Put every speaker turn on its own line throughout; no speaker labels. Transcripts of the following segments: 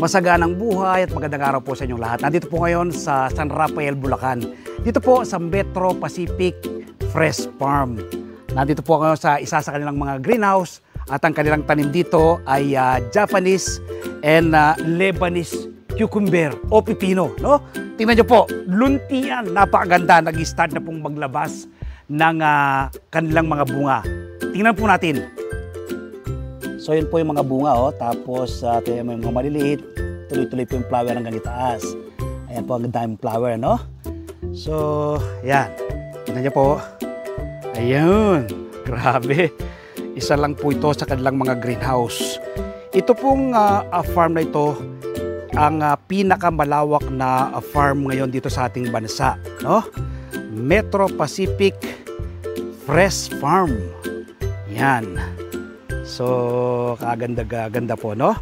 Masaganang buhay at magandang araw po sa inyong lahat. Nandito po ngayon sa San Rafael, Bulacan. Dito po sa Metro Pacific Fresh Farm. Nandito po ngayon sa isa sa kanilang mga greenhouse at ang kanilang tanim dito ay Japanese and Lebanese cucumber o pipino. No? Tingnan nyo po, luntian, napakaganda. Nag-start na pong maglabas ng kanilang mga bunga. Tingnan po natin. So yun po yung mga bunga, oh. Tapos tingnan mo yung mga maliliit, tuloy-tuloy po yung flower hanggang itaas. Ayan po ang daming flower, no? So, yan. Tingnan niyo po. Ayun, grabe. Isa lang po ito sa kanilang mga greenhouse. Ito pong farm na ito, ang pinakamalawak na farm ngayon dito sa ating bansa, no? Metro Pacific Fresh Farm. Yan. So, kaganda po, no?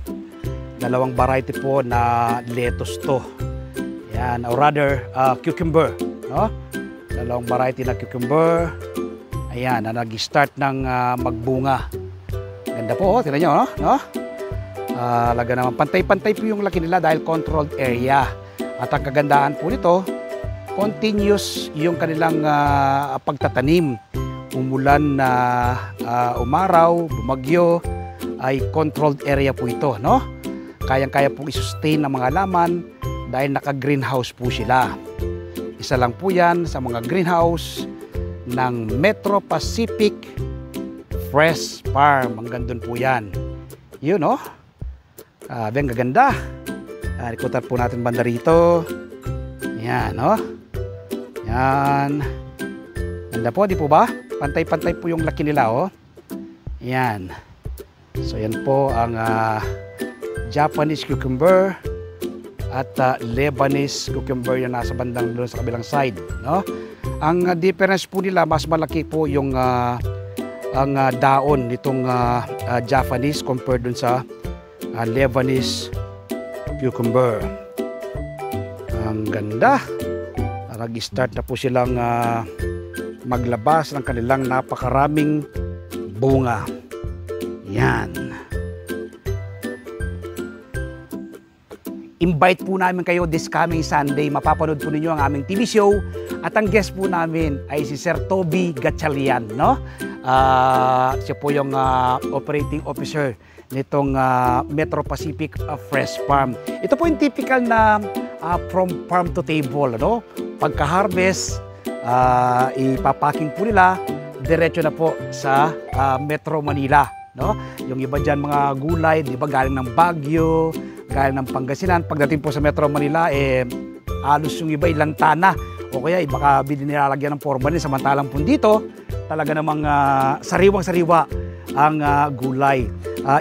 Dalawang variety po na lettuce to. Yan, or rather, cucumber, no? Dalawang variety na cucumber. Ayan, na nag-start ng magbunga. Ganda po, oh, tingnan nyo, no? Laga naman, pantay-pantay po yung laki nila dahil controlled area. At ang kagandahan po nito, continuous yung kanilang pagtatanim. Umulan na umaraw, bumagyo, ay controlled area po ito, no? Kayang-kaya pong i-sustain ng mga halaman dahil naka-greenhouse po sila. Isa lang po yan sa mga greenhouse ng Metro Pacific Fresh Farm. Hanggang doon po yan. Yun, no? Ang gaganda. Ikutan po natin banda rito. Yan, no? Yan. Ganda po, di po ba? Pantay-pantay po yung laki nila, oh. Yan. So, yan po ang Japanese cucumber at Lebanese cucumber yung nasa bandang doon sa kabilang side, no? Ang difference po nila, mas malaki po yung ang daon nitong Japanese compared dun sa Lebanese cucumber. Ang ganda. Nag-start na po silang maglabas ng kanilang napakaraming bunga. Yan. Invite po namin kayo this coming Sunday. Mapapanood po ninyo ang aming TV show. At ang guest po namin ay si Sir Toby Gatchalian, no? Siya po yung operating officer nitong Metro Pacific Fresh Farm. Ito po yung typical na from farm to table, no? Pagka-harvest, ipapaking po nila, diretso na po sa Metro Manila, no? Yung iba dyan mga gulay, di ba, galing ng Baguio, galing ng Pangasinan. Pagdating po sa Metro Manila, alos yung iba ilang tana o kaya baka nilalagyan ng formalin. Samantalang po dito, talaga namang sariwang-sariwa ang gulay.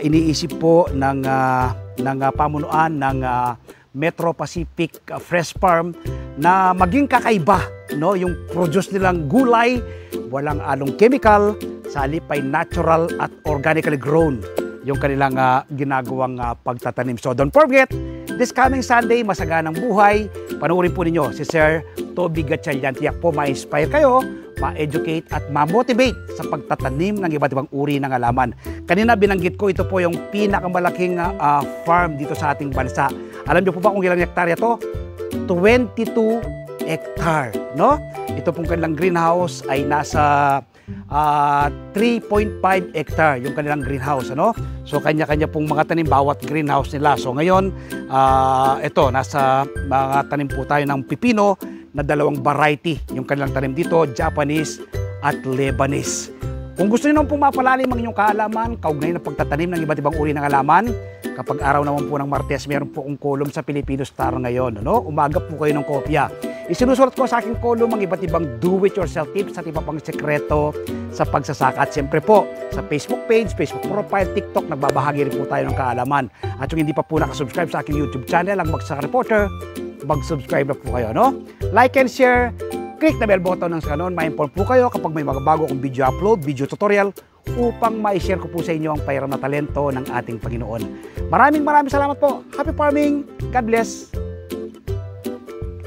Iniisip po ng pamunuan ng Metro Pacific Fresh Farm na maging kakaiba, no? Yung produce nilang gulay, walang along chemical, sa halip ay natural at organically grown yung kanilang ginagawang pagtatanim. So don't forget, this coming Sunday, masaganang buhay. Panoorin po ninyo si Sir Toby Gatchalian. Tiyak po ma-inspire kayo, ma-educate at ma-motivate sa pagtatanim ng iba't ibang uri ng halaman. Kanina binanggit ko, ito po yung pinakamalaking farm dito sa ating bansa. Alam niyo po ba kung ilang hektarya to? 22 hectare, no? Ito pong kanilang greenhouse ay nasa 3.5 hectare yung kanilang greenhouse, ano? So kanya-kanya pong mga tanim bawat greenhouse nila. So ngayon, ito nasa mga tanim po tayo ng pipino na dalawang variety yung kanilang tanim dito, Japanese at Lebanese. Kung gusto niyo naman pong mapalalim ang inyong kaalaman, kaugnay ng pagtatanim ng iba't ibang uri ng halaman, kapag araw naman po ng Martes, meron po akong column sa Filipino Star ngayon, no? Umagap po kayo ng kopya. Isinusulat ko sa aking column ang iba't ibang do-it-yourself tips at iba pang sekreto sa pagsasaka. At siyempre po, sa Facebook page, Facebook profile, TikTok, nagbabahagi rin po tayo ng kaalaman. At yung hindi pa po nakasubscribe sa aking YouTube channel, ang Magsasaka Reporter, mag-subscribe na po kayo, no? Like and share, click na bell button ng ganon, ma-inform po kayo kapag may mga bago akong video upload, video tutorial, upang ma-share ko po sa inyo ang payaram na talento ng ating Panginoon. Maraming salamat po. Happy farming. God bless.